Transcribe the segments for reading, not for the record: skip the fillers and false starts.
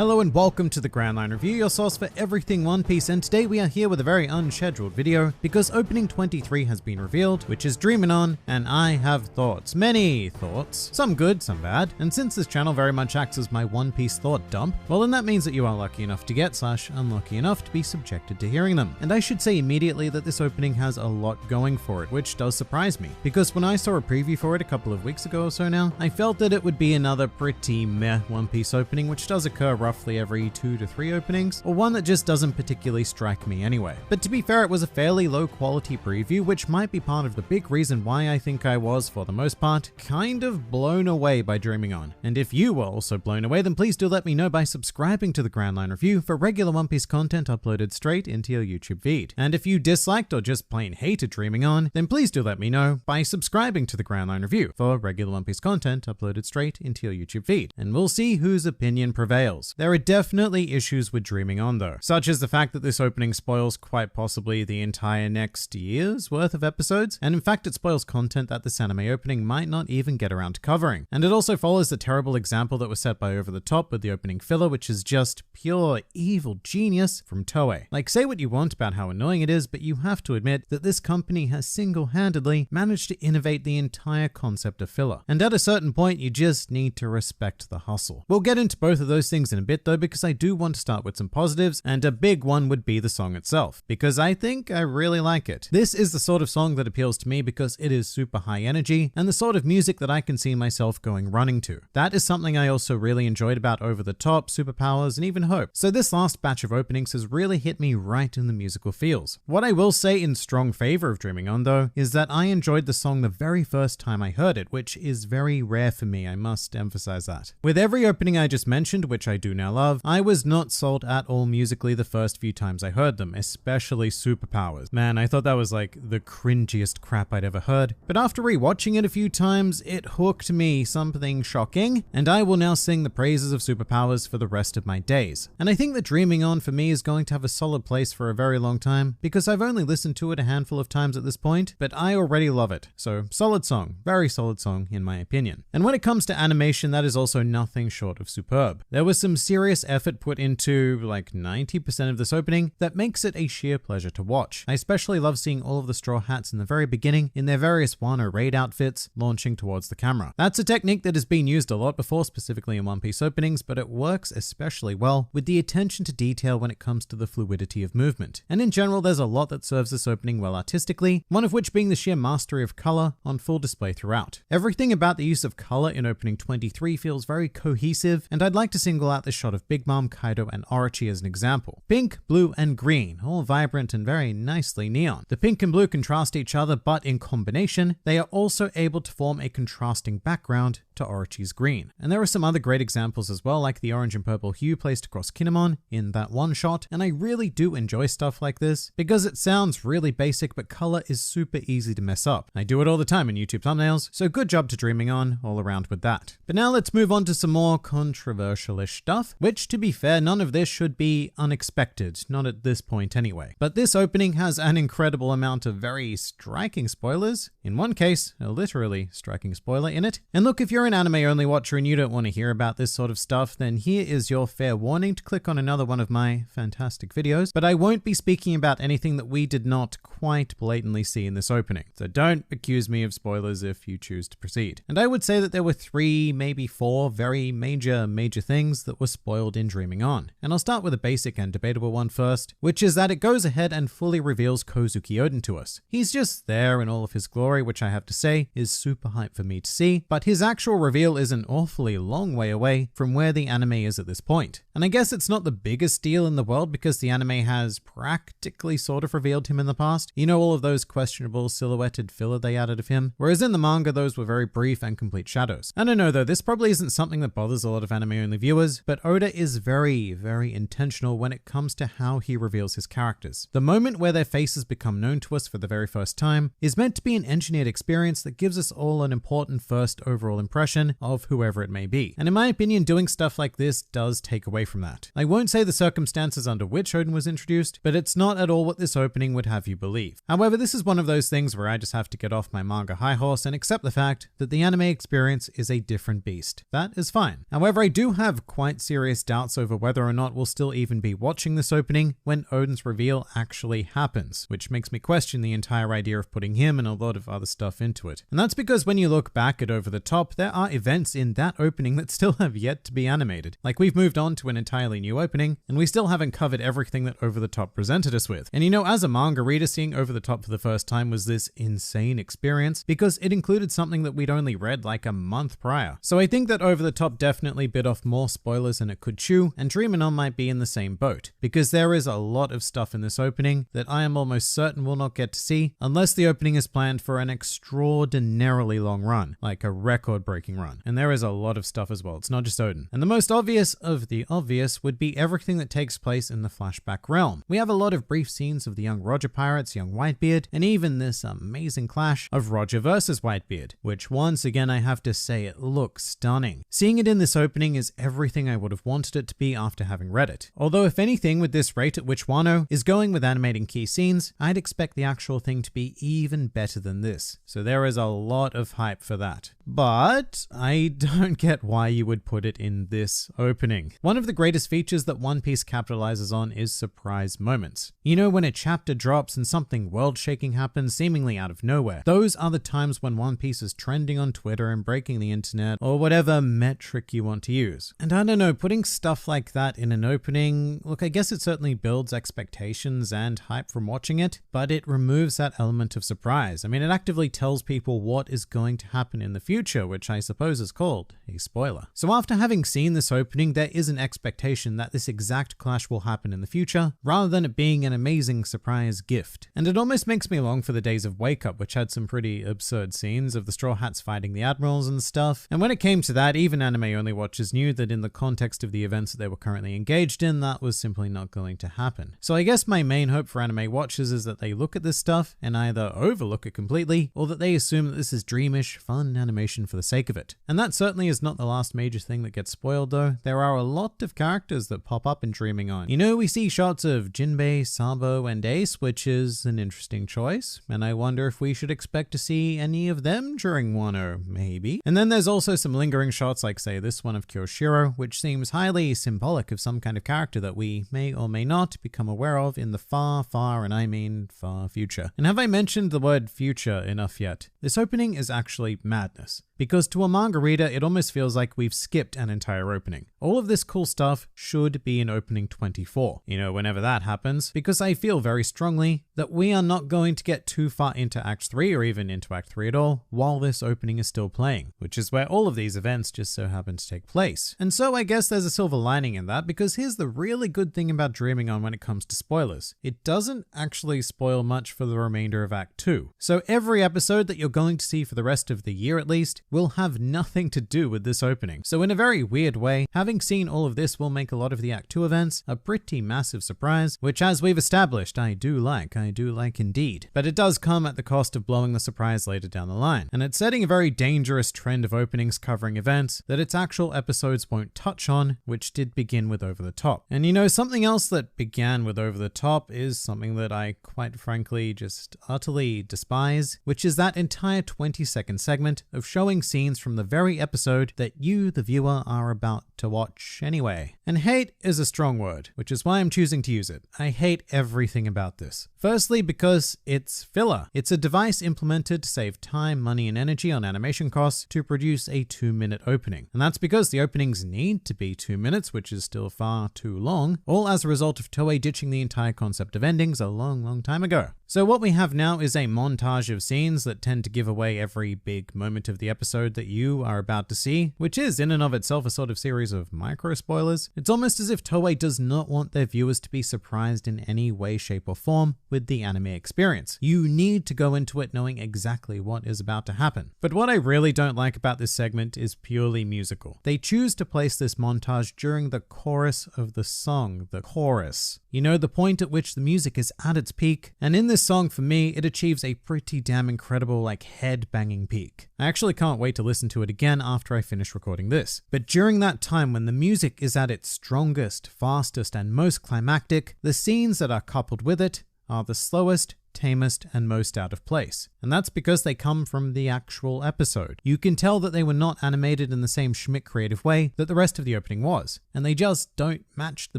Hello and welcome to the Grand Line Review, your source for everything One Piece, and today we are here with a very unscheduled video because opening 23 has been revealed, which is Dreamin On, and I have thoughts. Many thoughts. Some good, some bad. And since this channel very much acts as my One Piece thought dump, well then that means that you are lucky enough to get / unlucky enough to be subjected to hearing them. And I should say immediately that this opening has a lot going for it, which does surprise me, because when I saw a preview for it a couple of weeks ago or so now, I felt that it would be another pretty meh One Piece opening, which does occur roughly every 2 to 3 openings, or one that just doesn't particularly strike me anyway. But to be fair, it was a fairly low quality preview, which might be part of the big reason why I think I was, for the most part, kind of blown away by Dreaming On. And if you were also blown away, then please do let me know by subscribing to the Grand Line Review for regular One Piece content uploaded straight into your YouTube feed. And if you disliked or just plain hated Dreaming On, then please do let me know by subscribing to the Grand Line Review for regular One Piece content uploaded straight into your YouTube feed. And we'll see whose opinion prevails. There are definitely issues with Dreaming On though, such as the fact that this opening spoils quite possibly the entire next year's worth of episodes, and in fact it spoils content that this anime opening might not even get around to covering. And it also follows the terrible example that was set by Over the Top with the opening filler, which is just pure evil genius from Toei. Like, say what you want about how annoying it is, but you have to admit that this company has single-handedly managed to innovate the entire concept of filler. And at a certain point, you just need to respect the hustle. We'll get into both of those things in a bit though, because I do want to start with some positives, and a big one would be the song itself, because I think I really like it. This is the sort of song that appeals to me because it is super high energy, and the sort of music that I can see myself going running to. That is something I also really enjoyed about Over the Top, Superpowers, and even Hope. So this last batch of openings has really hit me right in the musical feels. What I will say in strong favor of Dreaming On though, is that I enjoyed the song the very first time I heard it, which is very rare for me, I must emphasize that. With every opening I just mentioned, which I do now love, I was not sold at all musically the first few times I heard them, especially Superpowers. Man, I thought that was like the cringiest crap I'd ever heard. But after rewatching it a few times, it hooked me something shocking, and I will now sing the praises of Superpowers for the rest of my days. And I think that Dreaming On for me is going to have a solid place for a very long time, because I've only listened to it a handful of times at this point, but I already love it. So solid song, very solid song in my opinion. And when it comes to animation, that is also nothing short of superb. There was some serious effort put into like 90% of this opening that makes it a sheer pleasure to watch. I especially love seeing all of the Straw Hats in the very beginning in their various Wano raid outfits launching towards the camera. That's a technique that has been used a lot before, specifically in One Piece openings, but it works especially well with the attention to detail when it comes to the fluidity of movement. And in general, there's a lot that serves this opening well artistically, one of which being the sheer mastery of color on full display throughout. Everything about the use of color in opening 23 feels very cohesive, and I'd like to single out the shot of Big Mom, Kaido, and Orochi as an example. Pink, blue, and green, all vibrant and very nicely neon. The pink and blue contrast each other, but in combination, they are also able to form a contrasting background to Orochi's green. And there are some other great examples as well, like the orange and purple hue placed across Kinemon in that one shot, and I really do enjoy stuff like this, because it sounds really basic, but color is super easy to mess up. I do it all the time in YouTube thumbnails, so good job to Dreaming On all around with that. But now let's move on to some more controversial-ish stuff, which to be fair, none of this should be unexpected, not at this point anyway. But this opening has an incredible amount of very striking spoilers. In one case, a literally striking spoiler in it. And look, if you're an anime only watcher and you don't want to hear about this sort of stuff, then here is your fair warning to click on another one of my fantastic videos. But I won't be speaking about anything that we did not quite blatantly see in this opening. So don't accuse me of spoilers if you choose to proceed. And I would say that there were 3, maybe 4 very major things that were spoiled in Dreaming On. And I'll start with a basic and debatable one first, which is that it goes ahead and fully reveals Kozuki Oden to us. He's just there in all of his glory, which I have to say is super hype for me to see, but his actual reveal is an awfully long way away from where the anime is at this point. And I guess it's not the biggest deal in the world because the anime has practically sort of revealed him in the past. You know, all of those questionable silhouetted filler they added of him, whereas in the manga those were very brief and complete shadows. I don't know though, this probably isn't something that bothers a lot of anime only viewers, but Oda is very intentional when it comes to how he reveals his characters. The moment where their faces become known to us for the very first time is meant to be an engineered experience that gives us all an important first overall impression expression of whoever it may be. And in my opinion, doing stuff like this does take away from that. I won't say the circumstances under which Odin was introduced, but it's not at all what this opening would have you believe. However, this is one of those things where I just have to get off my manga high horse and accept the fact that the anime experience is a different beast. That is fine. However, I do have quite serious doubts over whether or not we'll still even be watching this opening when Odin's reveal actually happens, which makes me question the entire idea of putting him and a lot of other stuff into it. And that's because when you look back at Over the Top, there are events in that opening that still have yet to be animated. Like, we've moved on to an entirely new opening, and we still haven't covered everything that Over the Top presented us with. And you know, as a manga reader, seeing Over the Top for the first time was this insane experience because it included something that we'd only read like a month prior. So I think that Over the Top definitely bit off more spoilers than it could chew, and Dreamin On might be in the same boat, because there is a lot of stuff in this opening that I am almost certain we'll not get to see unless the opening is planned for an extraordinarily long run, like a record-breaking run. And there is a lot of stuff as well, it's not just Odin. And the most obvious of the obvious would be everything that takes place in the flashback realm. We have a lot of brief scenes of the young Roger pirates, young Whitebeard, and even this amazing clash of Roger versus Whitebeard, which once again I have to say it looks stunning. Seeing it in this opening is everything I would have wanted it to be after having read it. Although if anything, with this rate at which Wano is going with animating key scenes, I'd expect the actual thing to be even better than this. So there is a lot of hype for that. But I don't get why you would put it in this opening. One of the greatest features that One Piece capitalizes on is surprise moments. You know, when a chapter drops and something world-shaking happens seemingly out of nowhere. Those are the times when One Piece is trending on Twitter and breaking the internet, or whatever metric you want to use. And I don't know, putting stuff like that in an opening, look, I guess it certainly builds expectations and hype from watching it, but it removes that element of surprise. I mean, it actively tells people what is going to happen in the future, which I suppose is called a spoiler. So after having seen this opening, there is an expectation that this exact clash will happen in the future, rather than it being an amazing surprise gift. And it almost makes me long for the days of Wake Up, which had some pretty absurd scenes of the Straw Hats fighting the admirals and stuff. And when it came to that, even anime-only watchers knew that in the context of the events that they were currently engaged in, that was simply not going to happen. So I guess my main hope for anime watchers is that they look at this stuff and either overlook it completely, or that they assume that this is dreamish, fun animation for the sake of it. And that certainly is not the last major thing that gets spoiled though. There are a lot of characters that pop up in Dreaming On. You know, we see shots of Jinbei, Sabo, and Ace, which is an interesting choice, and I wonder if we should expect to see any of them during Wano, maybe. And then there's also some lingering shots like say this one of Kyoshiro, which seems highly symbolic of some kind of character that we may or may not become aware of in the far, and I mean far future. And have I mentioned the word future enough yet? This opening is actually madness. Because to a manga reader, it almost feels like we've skipped an entire opening. All of this cool stuff should be in opening 24, you know, whenever that happens, because I feel very strongly that we are not going to get too far into Act 3 or even into Act 3 at all while this opening is still playing, which is where all of these events just so happen to take place. And so I guess there's a silver lining in that, because here's the really good thing about Dreaming On when it comes to spoilers. It doesn't actually spoil much for the remainder of Act 2. So every episode that you're going to see for the rest of the year at least will have nothing to do with this opening. So in a very weird way, having seen all of this will make a lot of the Act 2 events a pretty massive surprise, which as we've established, I do like indeed. But it does come at the cost of blowing the surprise later down the line. And it's setting a very dangerous trend of openings covering events that its actual episodes won't touch on, which did begin with Over the Top. And you know, something else that began with Over the Top is something that I quite frankly just utterly despise, which is that entire 20-second segment of showing scenes from the very episode that you, the viewer, are about to watch anyway. And hate is a strong word, which is why I'm choosing to use it. I hate everything about this. Firstly, because it's filler. It's a device implemented to save time, money, and energy on animation costs to produce a 2-minute opening. And that's because the openings need to be 2 minutes, which is still far too long, all as a result of Toei ditching the entire concept of endings a long time ago. So what we have now is a montage of scenes that tend to give away every big moment of the episode that you are about to see, which is in and of itself a sort of series of micro spoilers. It's almost as if Toei does not want their viewers to be surprised in any way, shape, or form with the anime experience. You need to go into it knowing exactly what is about to happen. But what I really don't like about this segment is purely musical. They choose to place this montage during the chorus of the song, the chorus. You know, the point at which the music is at its peak, and in this song for me, it achieves a pretty damn incredible head-banging peak. I actually can't wait to listen to it again after I finish recording this. But during that time when the music is at its strongest, fastest, and most climactic, the scenes that are coupled with it are the slowest, tamest, and most out of place. And that's because they come from the actual episode. You can tell that they were not animated in the same Schmidt creative way that the rest of the opening was, and they just don't match the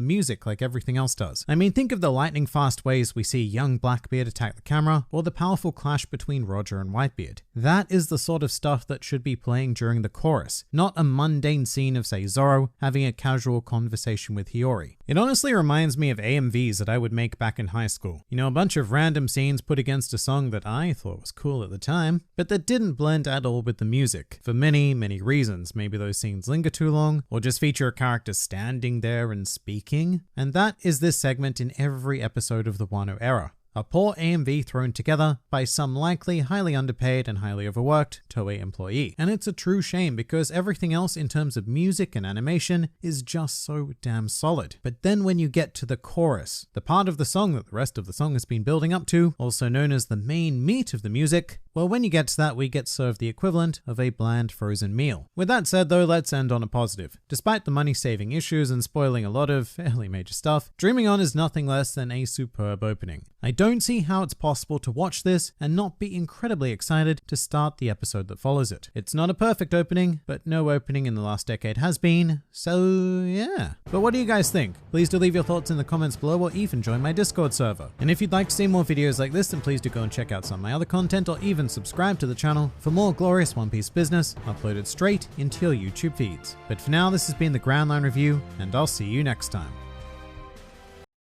music like everything else does. I mean, think of the lightning fast ways we see young Blackbeard attack the camera, or the powerful clash between Roger and Whitebeard. That is the sort of stuff that should be playing during the chorus, not a mundane scene of, say, Zorro having a casual conversation with Hiyori. It honestly reminds me of AMVs that I would make back in high school. You know, a bunch of random scenes put against a song that I thought was cool at the time, but that didn't blend at all with the music. For many, many reasons. Maybe those scenes linger too long, or just feature a character standing there and speaking. And that is this segment in every episode of the Wano era. A poor AMV thrown together by some likely highly underpaid and highly overworked Toei employee. And it's a true shame because everything else in terms of music and animation is just so damn solid. But then when you get to the chorus, the part of the song that the rest of the song has been building up to, also known as the main meat of the music, well, when you get to that, we get served the equivalent of a bland frozen meal. With that said though, let's end on a positive. Despite the money-saving issues and spoiling a lot of fairly major stuff, Dreaming On is nothing less than a superb opening. I don't see how it's possible to watch this and not be incredibly excited to start the episode that follows it. It's not a perfect opening, but no opening in the last decade has been, so yeah. But what do you guys think? Please do leave your thoughts in the comments below or even join my Discord server. And if you'd like to see more videos like this, then please do go and check out some of my other content or even subscribe to the channel for more glorious One Piece business uploaded straight into your YouTube feeds. But for now, this has been the Grand Line Review, and I'll see you next time.